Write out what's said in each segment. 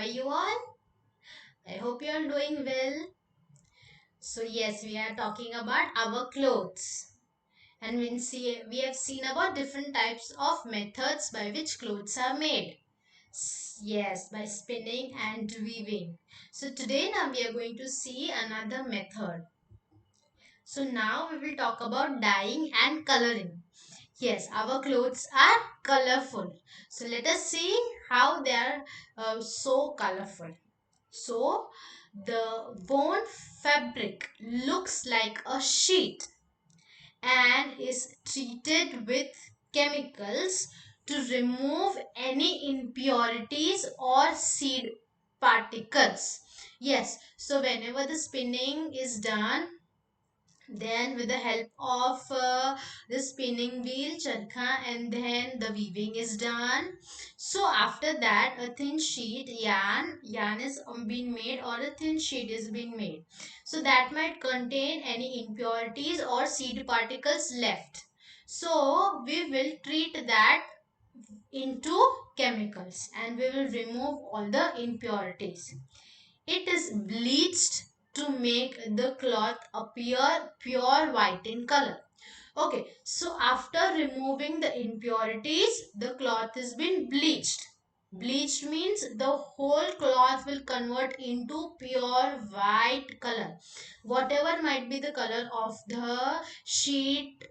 are you all? I hope you are doing well. So yes, we are talking about our clothes. And we have seen about different types of methods by which clothes are made. Yes, by spinning and weaving. So today now we are going to see another method. So now we will talk about dyeing and coloring. Yes, our clothes are colorful. So let us see how they are so colorful. So the worn fabric looks like a sheet and is treated with chemicals to remove any impurities or seed particles. Yes, so whenever the spinning is done, then with the help of the spinning wheel charkha, and then the weaving is done. So after that a thin sheet yarn is being made, or a thin sheet is being made, so that might contain any impurities or seed particles left. So we will treat that into chemicals and we will remove all the impurities. It is bleached to make the cloth appear pure white in color. Okay, so after removing the impurities, the cloth has been bleached. Bleached means the whole cloth will convert into pure white color. Whatever might be the color of the sheet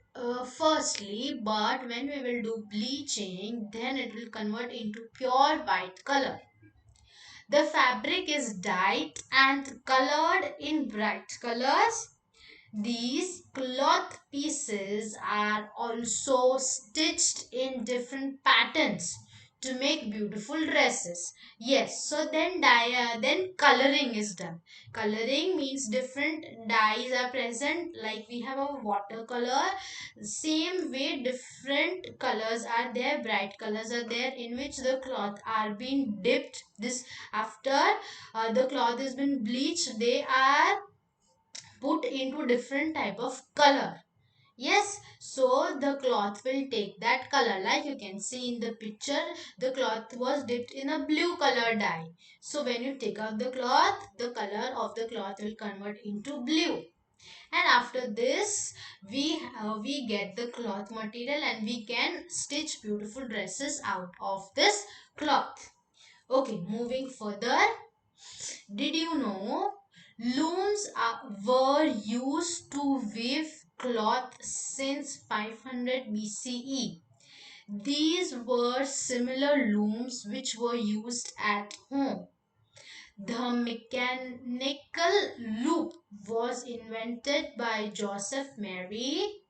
firstly, but when we will do bleaching, then it will convert into pure white color. The fabric is dyed and colored in bright colors. These cloth pieces are also stitched in different patterns to make beautiful dresses. Yes, so then coloring is done. Coloring means different dyes are present, like we have a watercolor. Same way different colors are there, bright colors are there, in which the cloth are being dipped. This after the cloth has been bleached, they are put into different type of color. Yes, so the cloth will take that color. Like you can see in the picture, the cloth was dipped in a blue color dye. So when you take out the cloth, the color of the cloth will convert into blue. And after this, we get the cloth material and we can stitch beautiful dresses out of this cloth. Okay, moving further. Did you know looms were used to weave cloth since 500 BCE? These were similar looms which were used at home. The mechanical loom was invented by Joseph Mary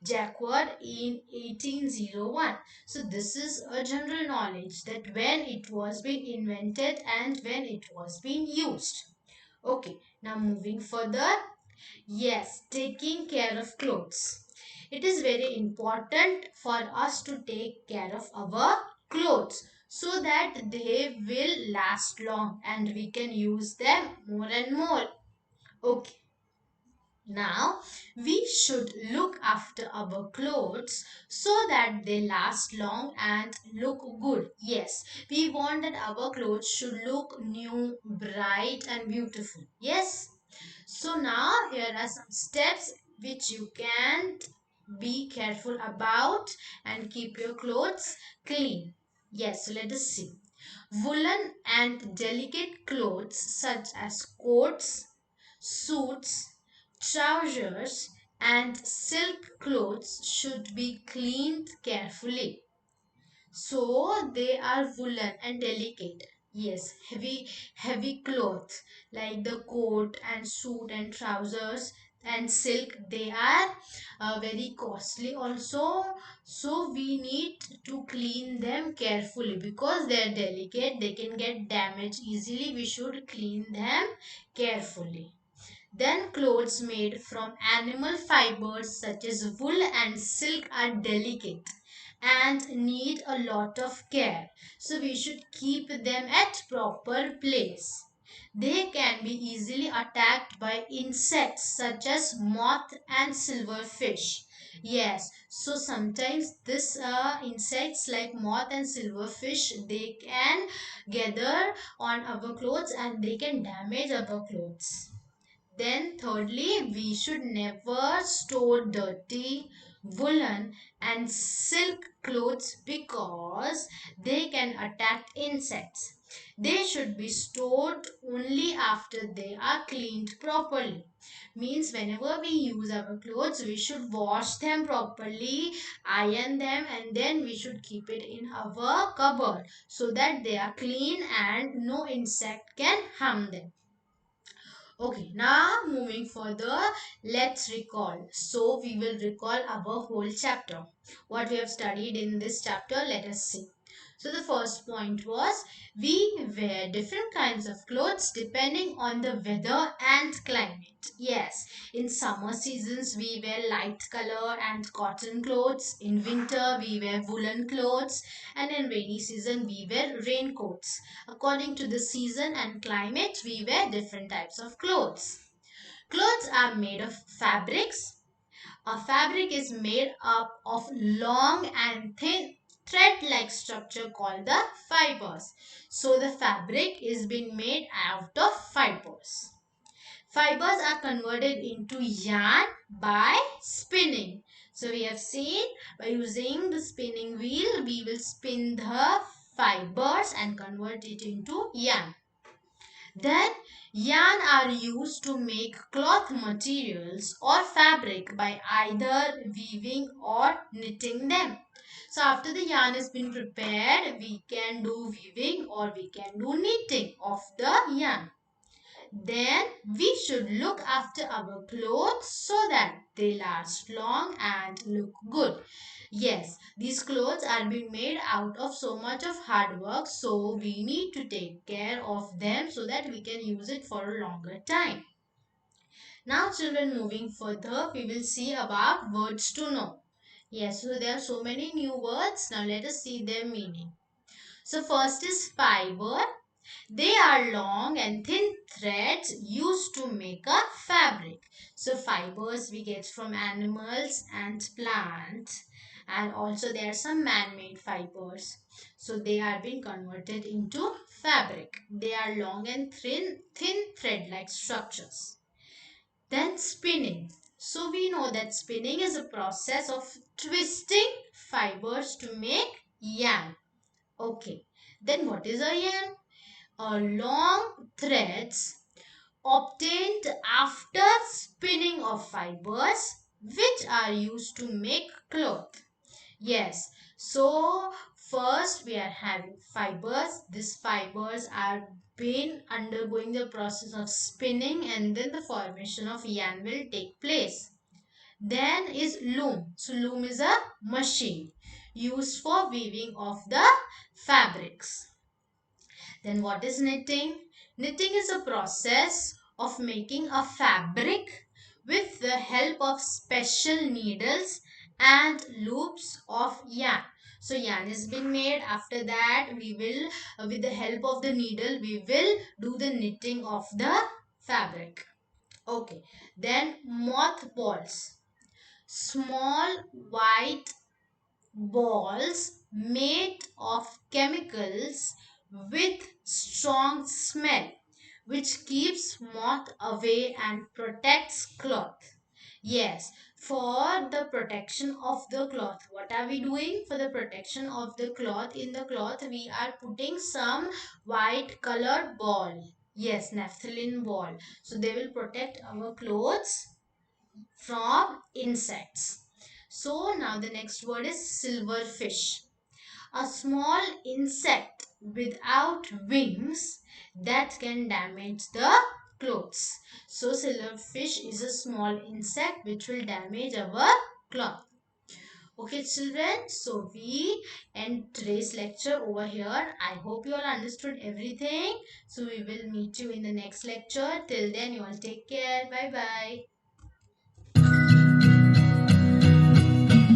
Jacquard in 1801. So this is a general knowledge that when it was being invented and when it was being used. Okay, now moving further. Yes, taking care of clothes. It is very important for us to take care of our clothes so that they will last long and we can use them more and more. Okay. Now, we should look after our clothes so that they last long and look good. Yes, we want that our clothes should look new, bright, and beautiful. Yes. So, now here are some steps which you can be careful about and keep your clothes clean. Yes, so let us see. Woolen and delicate clothes such as coats, suits, trousers, and silk clothes should be cleaned carefully. So they are woolen and delicate. Yes, heavy clothes like the coat and suit and trousers and silk, they are very costly also. So we need to clean them carefully because they are delicate. They can get damaged easily. We should clean them carefully. Then clothes made from animal fibers such as wool and silk are delicate and need a lot of care. So we should keep them at proper place. They can be easily attacked by insects such as moth and silverfish. Yes, so sometimes this insects like moth and silverfish, they can gather on our clothes and they can damage our clothes. Then, thirdly, we should never store dirty woolen and silk clothes because they can attack insects. They should be stored only after they are cleaned properly. Means whenever we use our clothes, we should wash them properly, iron them, and then we should keep it in our cupboard so that they are clean and no insect can harm them. Okay, now moving further, let's recall. So we will recall our whole chapter. What we have studied in this chapter, let us see. So the first point was we wear different kinds of clothes depending on the weather and climate. Yes, in summer seasons we wear light color and cotton clothes. In winter we wear woolen clothes, and in rainy season we wear raincoats. According to the season and climate, we wear different types of clothes. Clothes are made of fabrics. A fabric is made up of long and thin thread-like structure called the fibers. So the fabric is being made out of fibers. Fibers are converted into yarn by spinning. So we have seen by using the spinning wheel, we will spin the fibers and convert it into yarn. Then yarn are used to make cloth materials or fabric by either weaving or knitting them. So after the yarn has been prepared, we can do weaving or we can do knitting of the yarn. Then we should look after our clothes so that they last long and look good. Yes, these clothes are being made out of so much of hard work, so we need to take care of them so that we can use it for a longer time. Now children, moving further, we will see about words to know. Yes, so there are so many new words. Now let us see their meaning. So first is fiber. They are long and thin threads used to make a fabric. So fibers we get from animals and plants, and also there are some man-made fibers. So they are being converted into fabric. They are long and thin thread-like structures. Then spinning. So we know that spinning is a process of twisting fibers to make yarn. Okay. Then what is a yarn? Long threads obtained after spinning of fibers which are used to make cloth. Yes, so first we are having fibers. These fibers are been undergoing the process of spinning and then the formation of yarn will take place. Then is loom. So loom is a machine used for weaving of the fabrics. Then what is knitting? Knitting is a process of making a fabric with the help of special needles and loops of yarn. So yarn is being made. After that we will with the help of the needle we will do the knitting of the fabric. Okay. Then mothballs. Small white balls made of chemicals with strong smell which keeps moth away and protects cloth. Yes, for the protection of the cloth, what are we doing for the protection of the cloth? In the cloth we are putting some white colored ball. Yes, naphthalene ball, so they will protect our clothes from insects. So now the next word is silverfish. A small insect without wings that can damage the clothes. So silverfish is a small insect which will damage our cloth. Okay children, so we end today's lecture over here. I hope you all understood everything. So we will meet you in the next lecture. Till then you all take care. Bye bye.